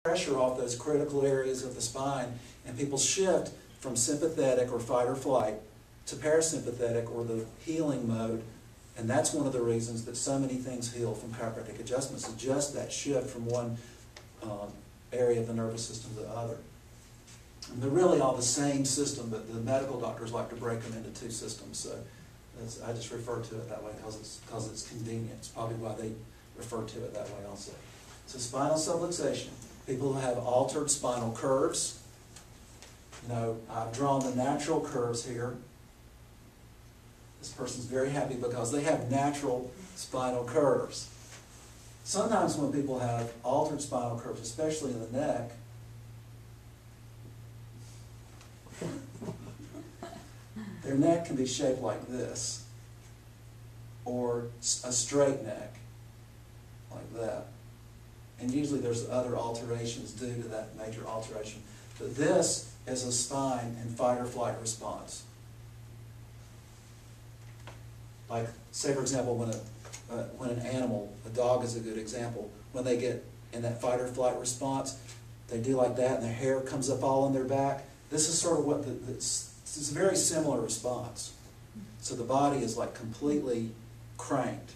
pressure off those critical areas of the spine, and people shift from sympathetic or fight or flight to parasympathetic or the healing mode. And that's one of the reasons that so many things heal from chiropractic adjustments, is just that shift from one area of the nervous system to the other. And they're really all the same system, but the medical doctors like to break them into two systems. So I just refer to it that way because it's convenient. It's probably why they refer to it that way also. So spinal subluxation. People who have altered spinal curves. You know, I've drawn the natural curves here. This person's very happy because they have natural spinal curves. Sometimes when people have altered spinal curves, especially in the neck, their neck can be shaped like this, or a straight neck, like that. And usually there's other alterations due to that major alteration. But this is a spine in fight or flight response. Like, say for example, when an animal, a dog is a good example, when they get in that fight or flight response, they do like that and their hair comes up all on their back. This is sort of what it's a very similar response. So the body is like completely cranked.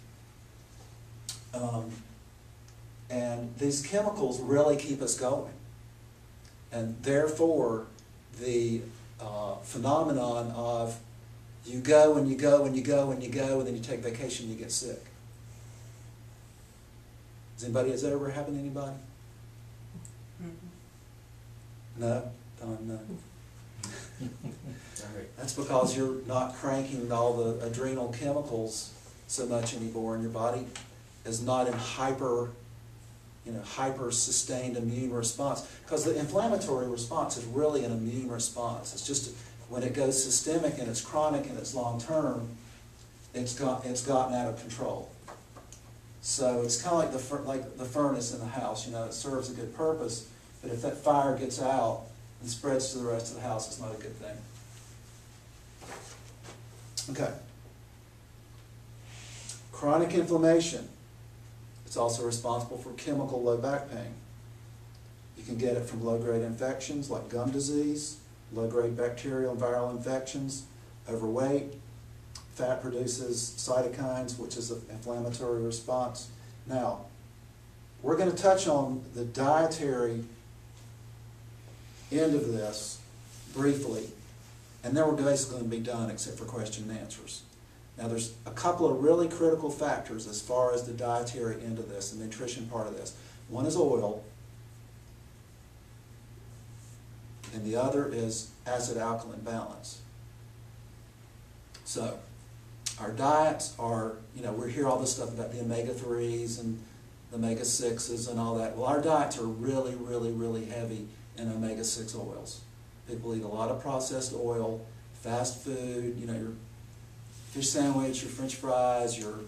And these chemicals really keep us going. And therefore, the phenomenon of you go and you go and you go and you go and then you take vacation and you get sick. Has that ever happened to anybody? Mm-hmm. No? No. That's because you're not cranking all the adrenal chemicals so much anymore, and your body is not in hyper sustained immune response. Because the inflammatory response is really an immune response. It's just when it goes systemic and it's chronic and it's long term, it's gotten out of control. So it's kind of like the furnace in the house. You know, it serves a good purpose, but if that fire gets out and spreads to the rest of the house, it's not a good thing. Okay. Chronic inflammation. It's also responsible for chemical low back pain. You can get it from low-grade infections like gum disease, low-grade bacterial and viral infections, overweight. Fat produces cytokines, which is an inflammatory response. Now, we're going to touch on the dietary end of this briefly, and then we're basically going to be done except for question and answers. Now, there's a couple of really critical factors as far as the dietary end of this, the nutrition part of this. One is oil, and the other is acid-alkaline balance. So, our diets are, we hear all this stuff about the omega-3s and the omega-6s and all that. Well, our diets are really, really, really heavy in omega-6 oils. People eat a lot of processed oil, fast food, your fish sandwich, your French fries, your,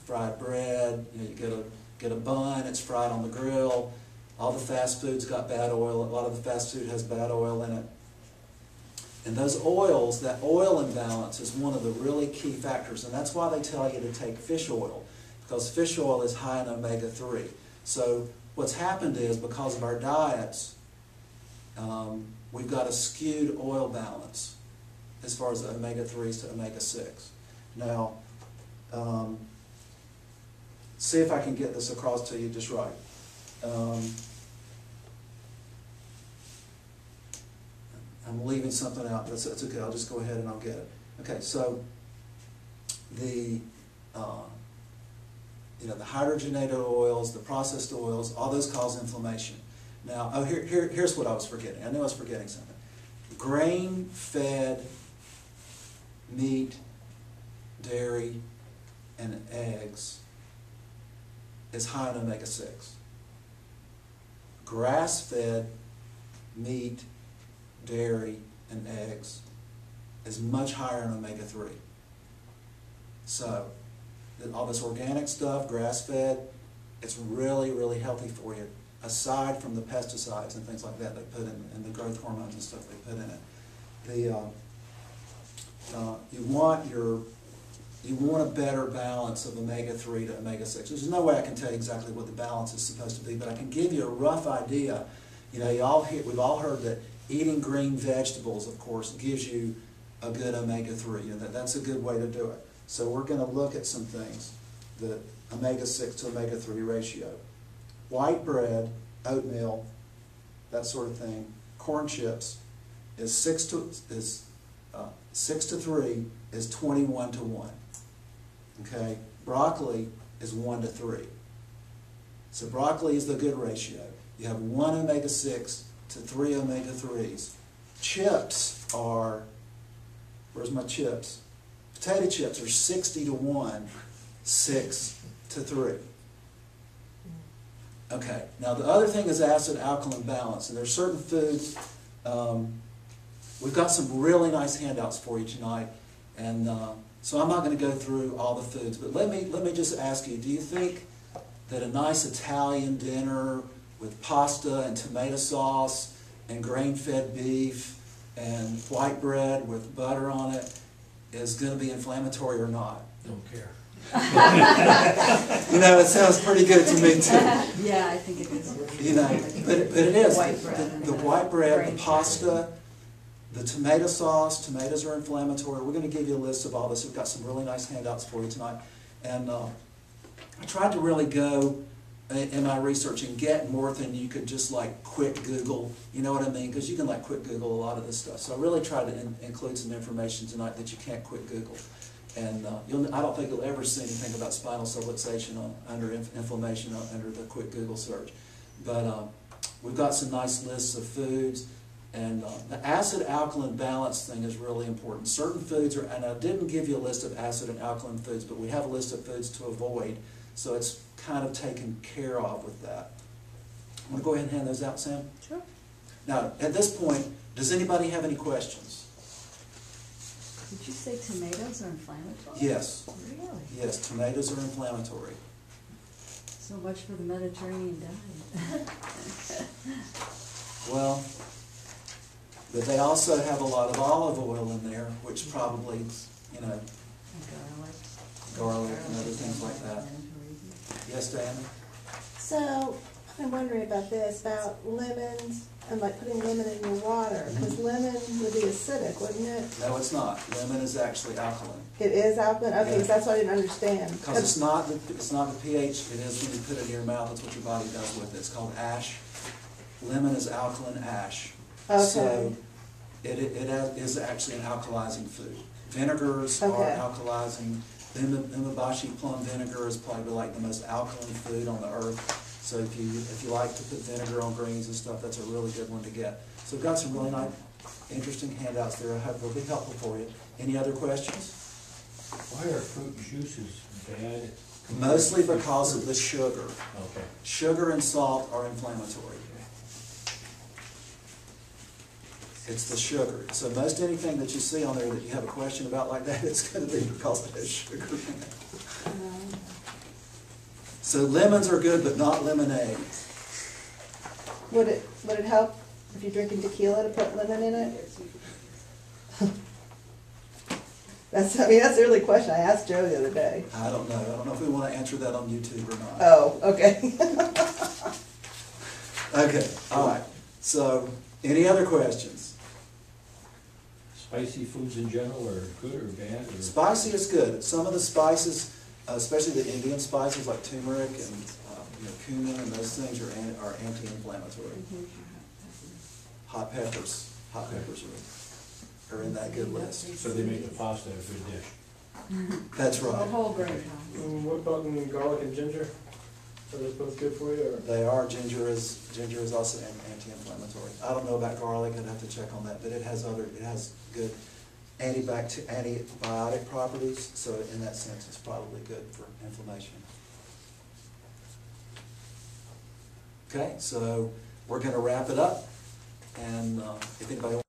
fried bread. You get a bun, it's fried on the grill. All the fast food's got bad oil. A lot of the fast food has bad oil in it. And those oils, that oil imbalance is one of the really key factors, and that's why they tell you to take fish oil, because fish oil is high in omega-3. So what's happened is, because of our diets, we've got a skewed oil balance as far as omega-3s to omega-6. Now, see if I can get this across to you just right. I'm leaving something out, but it's okay. I'll just go ahead and I'll get it. Okay, so the the hydrogenated oils, the processed oils, all those cause inflammation. Now, here's what I was forgetting. I knew I was forgetting something. Grain-fed meat, dairy, and eggs is high in omega-6. Grass-fed meat, dairy, and eggs is much higher in omega-3. So, all this organic stuff, grass-fed, it's really, really healthy for you, aside from the pesticides and things like that they put in, and the growth hormones and stuff they put in it. You want You want a better balance of omega-3 to omega-6. There's no way I can tell you exactly what the balance is supposed to be, but I can give you a rough idea. You know, we've all heard that eating green vegetables, of course, gives you a good omega-3. You know, that's a good way to do it. So we're going to look at some things, the omega-6 to omega-3 ratio. White bread, oatmeal, that sort of thing, corn chips is 6 to 3 is 21 to 1. Okay, broccoli is 1 to 3. So broccoli is the good ratio. You have 1 omega-6 to 3 omega-3s. Chips are, where's my chips? Potato chips are 60 to 1, 6 to 3. Okay, now the other thing is acid-alkaline balance, and there's certain foods. We've got some really nice handouts for you tonight, and so I'm not going to go through all the foods, but let me just ask you, do you think that a nice Italian dinner with pasta and tomato sauce and grain-fed beef and white bread with butter on it is going to be inflammatory or not? Don't care. You know, it sounds pretty good to me too. Yeah, I think it is. You know, but it is. White bread. The white bread, the pasta, the tomato sauce. Tomatoes are inflammatory. We're going to give you a list of all this. We've got some really nice handouts for you tonight. And I tried to really go in my research and get more than you could just like quick Google. You know what I mean? Because you can like quick Google a lot of this stuff. So I really tried to include some information tonight that you can't quick Google. And I don't think you'll ever see anything about spinal subluxation under inflammation under the quick Google search. But we've got some nice lists of foods. And the acid-alkaline balance thing is really important. Certain foods are, and I didn't give you a list of acid and alkaline foods, but we have a list of foods to avoid. So it's kind of taken care of with that. I'm going to go ahead and hand those out, Sam. Sure. Now, at this point, does anybody have any questions? Did you say tomatoes are inflammatory? Yes. Really? Yes, tomatoes are inflammatory. So much for the Mediterranean diet. Well, but they also have a lot of olive oil in there, which probably, you know, garlic and other things like that. Yes, Diana? So, I'm wondering about this, about lemons, and like putting lemon in your water, because lemon would be acidic, wouldn't it? No, it's not. Lemon is actually alkaline. It is alkaline? Okay, Yeah. 'cause that's what I didn't understand. Because it's not the pH, it is when you put it in your mouth, that's what your body does with it. It's called ash. Lemon is alkaline ash. Okay. So it is actually an alkalizing food. Vinegars are Okay. alkalizing. Umeboshi plum vinegar is probably like the most alkaline food on the earth. So if you like to put vinegar on greens and stuff, that's a really good one to get. So we've got some really nice, interesting handouts there. I hope they'll be helpful for you. Any other questions? Why are fruit juices bad? Mostly because of the sugar. Okay. Sugar and salt are inflammatory. It's the sugar. So most anything that you see on there that you have a question about like that, it's going to be because it has sugar in it. So lemons are good, but not lemonade. Would it help if you're drinking tequila to put lemon in it? That's the really question I asked Joe the other day. I don't know. I don't know if we want to answer that on YouTube or not. Oh, okay. Okay, all right. So, any other questions? Spicy foods in general are good or bad? Or? Spicy is good. Some of the spices, especially the Indian spices like turmeric and cumin and those things are anti-inflammatory. Hot peppers are in that good list. So they make the pasta a good dish. That's A right. whole grain. What about garlic and ginger? Are those both good for you? Or? They are. Ginger is also anti-inflammatory. I don't know about garlic. I'd have to check on that, but it has good antibiotic properties. So in that sense, it's probably good for inflammation. Okay, so we're going to wrap it up, and if anybody